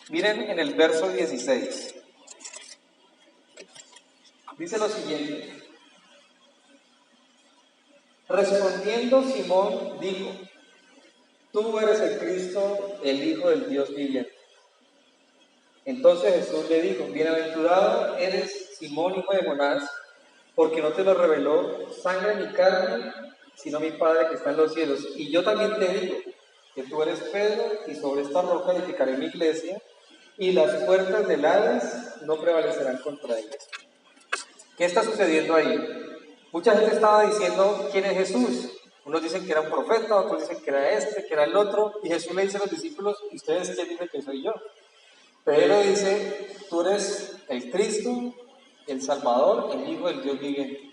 miren en el verso 16, dice lo siguiente: respondiendo Simón dijo: tú eres el Cristo, el Hijo del Dios viviente. Entonces Jesús le dijo: bienaventurado eres Simón, hijo de Jonás, porque no te lo reveló sangre ni carne, sino mi Padre que está en los cielos. Y yo también te digo que tú eres Pedro, y sobre esta roca edificaré mi iglesia, y las puertas del Hades no prevalecerán contra ellas. ¿Qué está sucediendo ahí? Mucha gente estaba diciendo quién es Jesús. Unos dicen que era un profeta, otros dicen que era este, que era el otro, y Jesús le dice a los discípulos: ¿y ustedes quién dicen que soy yo? Pedro dice: tú eres el Cristo, el Salvador, el Hijo del Dios viviente.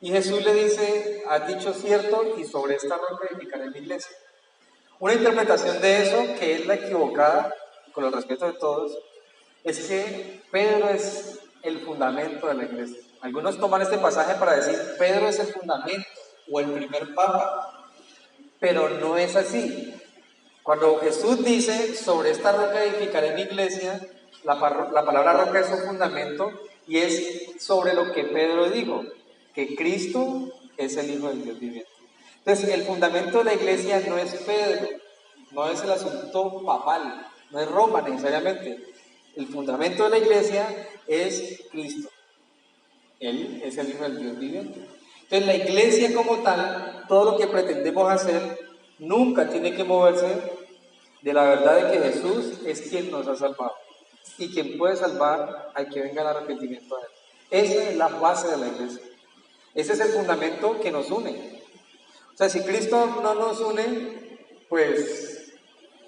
Y Jesús le dice: has dicho cierto, y sobre esta roca edificaré mi iglesia. Una interpretación de eso, que es la equivocada, con el respeto de todos, es que Pedro es el fundamento de la iglesia. Algunos toman este pasaje para decir: Pedro es el fundamento o el primer papa, pero no es así. Cuando Jesús dice: sobre esta roca edificaré mi iglesia, la palabra roca es un fundamento y es sobre lo que Pedro dijo, que Cristo es el Hijo del Dios viviente. Entonces, el fundamento de la iglesia no es Pedro, no es el asunto papal, no es Roma necesariamente. El fundamento de la iglesia es Cristo. Él es el Hijo del Dios viviente. Entonces, la iglesia como tal, todo lo que pretendemos hacer, nunca tiene que moverse de la verdad de que Jesús es quien nos ha salvado. Y quien puede salvar al que venga el arrepentimiento a Él. Esa es la base de la iglesia. Ese es el fundamento que nos une. O sea, si Cristo no nos une, pues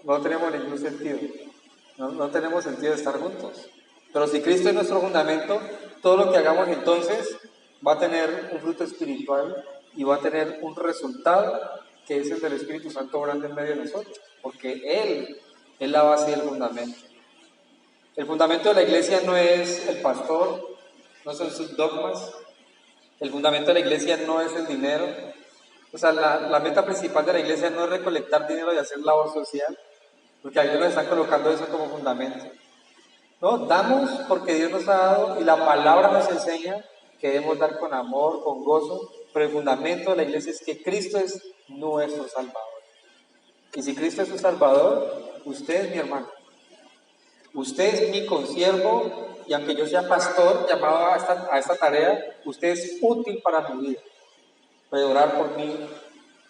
no tenemos ningún sentido. No tenemos sentido de estar juntos. Pero si Cristo es nuestro fundamento, todo lo que hagamos entonces va a tener un fruto espiritual y va a tener un resultado que es el del Espíritu Santo obrando en medio de nosotros, porque Él es la base y el fundamento. El fundamento de la iglesia no es el pastor, no son sus dogmas. El fundamento de la iglesia no es el dinero. O sea, la meta principal de la iglesia no es recolectar dinero y hacer labor social, porque algunos están colocando eso como fundamento. No, damos porque Dios nos ha dado y la palabra nos enseña que debemos dar con amor, con gozo, pero el fundamento de la iglesia es que Cristo es nuestro Salvador. Y si Cristo es su Salvador, usted es mi hermano. Usted es mi consiervo, y aunque yo sea pastor llamado a esta tarea, usted es útil para mi vida. Puede orar por mí,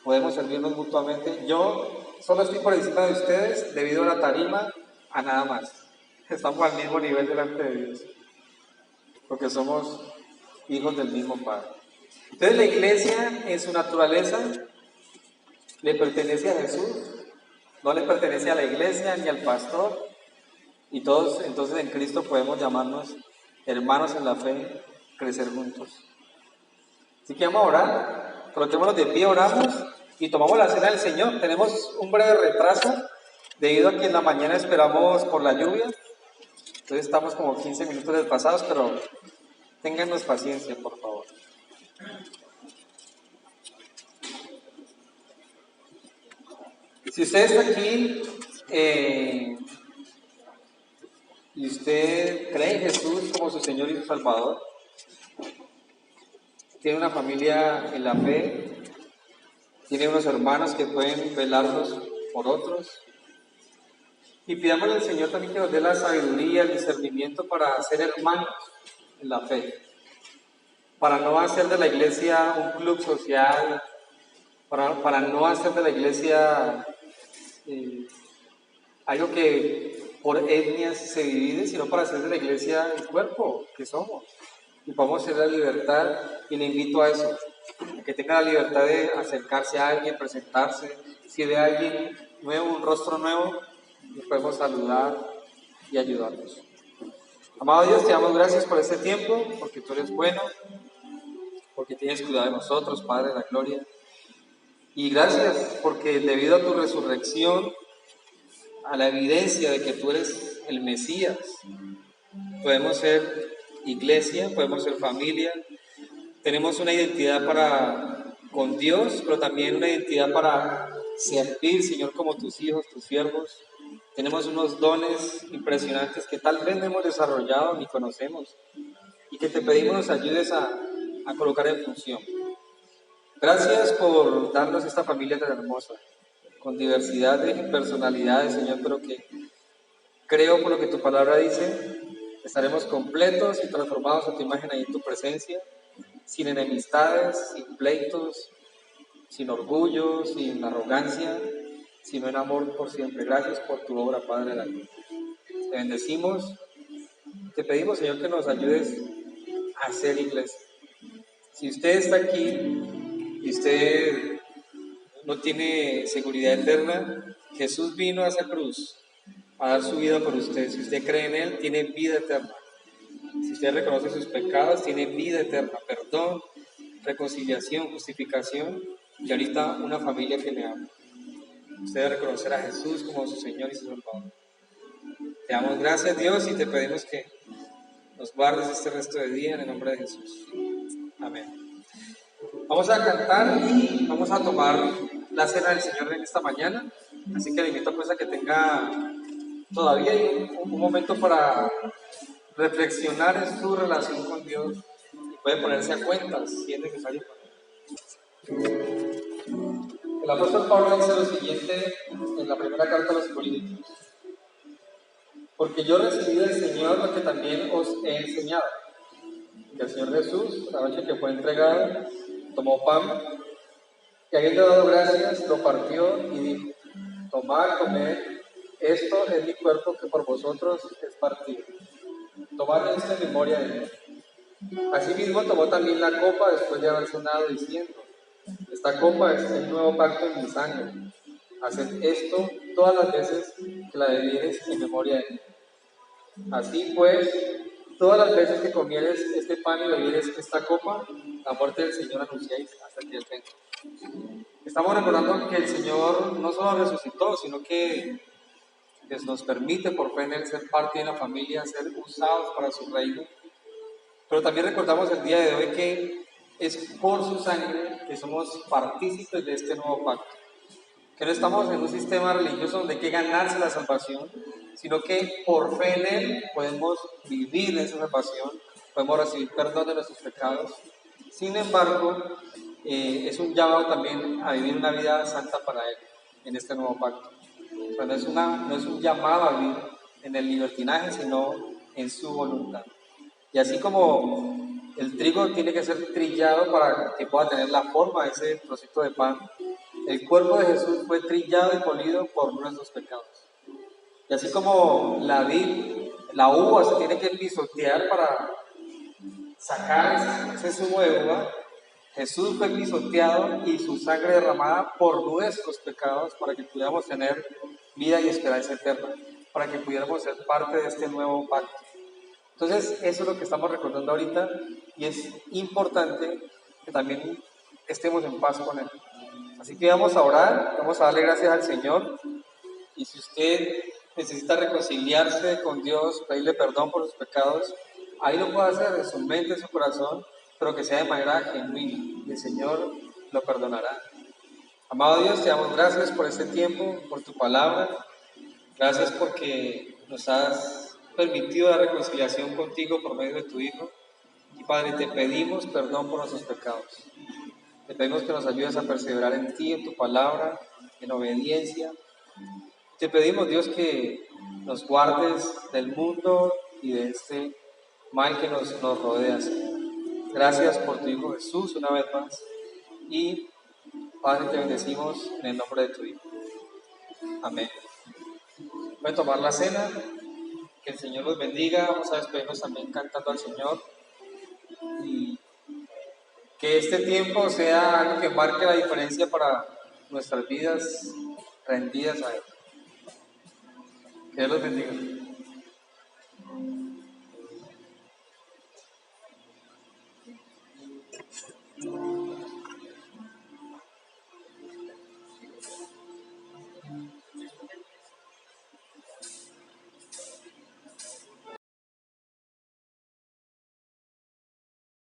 podemos servirnos mutuamente. Yo solo estoy por encima de ustedes debido a la tarima, a nada más. Estamos al mismo nivel delante de Dios, porque somos hijos del mismo Padre. Entonces la iglesia en su naturaleza le pertenece a Jesús, no le pertenece a la iglesia ni al pastor, y todos entonces en Cristo podemos llamarnos hermanos en la fe, crecer juntos. Así que vamos a orar, coloquémonos de pie, oramos y tomamos la cena del Señor. Tenemos un breve retraso debido a que en la mañana esperamos por la lluvia, entonces estamos como 15 minutos desfasados, pero téngannos paciencia, por favor. Si usted está aquí y usted cree en Jesús como su Señor y su Salvador, tiene una familia en la fe, tiene unos hermanos que pueden velarnos por otros, y pidámosle al Señor también que nos dé la sabiduría, el discernimiento para ser hermanos en la fe, para no hacer de la iglesia un club social, para no hacer de la iglesia algo que por etnias se divide, sino para hacer de la iglesia el cuerpo que somos. Y podamos tener la libertad, y le invito a eso, a que tenga la libertad de acercarse a alguien, presentarse. Si ve a alguien nuevo, un rostro nuevo, nos podemos saludar y ayudarnos. Amado Dios, te damos gracias por este tiempo, porque tú eres bueno, porque tienes cuidado de nosotros, Padre de la gloria. Y gracias porque debido a tu resurrección, a la evidencia de que tú eres el Mesías, podemos ser iglesia, podemos ser familia, tenemos una identidad con Dios, pero también una identidad para servir, Señor, como tus hijos, tus siervos. Tenemos unos dones impresionantes que tal vez no hemos desarrollado ni conocemos, y que te pedimos nos ayudes a colocar en función. Gracias por darnos esta familia tan hermosa, con diversidad de personalidades, Señor, pero que creo por lo que tu palabra dice, estaremos completos y transformados a tu imagen ahí en tu presencia, sin enemistades, sin pleitos, sin orgullo, sin arrogancia, sino en amor por siempre. Gracias por tu obra, Padre de la gloria. Te bendecimos, te pedimos, Señor, que nos ayudes a hacer iglesia. Si usted está aquí y usted no tiene seguridad eterna, Jesús vino a esa cruz a dar su vida por usted. Si usted cree en Él, tiene vida eterna. Si usted reconoce sus pecados, tiene vida eterna, perdón, reconciliación, justificación, y ahorita una familia que le ama. Usted debe reconocer a Jesús como su Señor y su Salvador. Te damos gracias, Dios, y te pedimos que nos guardes este resto de día en el nombre de Jesús. Amén. Vamos a cantar y vamos a tomar la cena del Señor en esta mañana, así que le invito pues a que tenga todavía un momento para reflexionar en su relación con Dios, y puede ponerse a cuentas si es necesario. El apóstol Pablo dice lo siguiente en la primera carta a los Corintios: porque yo recibí del Señor lo que también os he enseñado, que el Señor Jesús, la noche que fue entregado, tomó pan, y habiendo dado gracias, lo partió y dijo: tomad, comed, esto es mi cuerpo que por vosotros es partido. Tomad esto en memoria de mí. Asimismo tomó también la copa después de haber cenado, diciendo: esta copa es el nuevo pacto en mi sangre. Haced esto todas las veces que la bebiereis en memoria de mí. Así pues, todas las veces que comieres este pan y bebieres esta copa, la muerte del Señor anunciáis hasta que Él venga. Estamos recordando que el Señor no solo resucitó, sino que nos permite por fe en Él ser parte de la familia, ser usados para su reino. Pero también recordamos el día de hoy que es por su sangre que somos partícipes de este nuevo pacto. Que no estamos en un sistema religioso donde hay que ganarse la salvación, sino que por fe en Él podemos vivir esa salvación podemos recibir perdón de nuestros pecados. Sin embargo, es un llamado también a vivir una vida santa para Él en este nuevo pacto. O sea, no es un llamado a vivir en el libertinaje, sino en su voluntad. Y así como el trigo tiene que ser trillado para que pueda tener la forma de ese trocito de pan, el cuerpo de Jesús fue trillado y polido por nuestros pecados. Y así como la vid, la uva se tiene que pisotear para sacar ese zumo de uva, Jesús fue pisoteado y su sangre derramada por nuestros pecados para que pudiéramos tener vida y esperanza eterna, para que pudiéramos ser parte de este nuevo pacto. Entonces, eso es lo que estamos recordando ahorita y es importante que también estemos en paz con Él. Así que vamos a orar, vamos a darle gracias al Señor, y si usted necesita reconciliarse con Dios, pedirle perdón por sus pecados, ahí lo puede hacer en su mente, en su corazón, pero que sea de manera genuina, y el Señor lo perdonará. Amado Dios, te damos gracias por este tiempo, por tu palabra, gracias porque nos has permitido la reconciliación contigo por medio de tu Hijo, y Padre, te pedimos perdón por nuestros pecados. Te pedimos que nos ayudes a perseverar en ti, en tu palabra, en obediencia. Te pedimos, Dios, que nos guardes del mundo y de este mal que nos rodea, Señor. Gracias por tu Hijo Jesús una vez más. Y, Padre, te bendecimos en el nombre de tu Hijo. Amén. Voy a tomar la cena. Que el Señor los bendiga. Vamos a despedirnos también cantando al Señor. Y que este tiempo sea algo que marque la diferencia para nuestras vidas rendidas a Él. Que Dios los bendiga.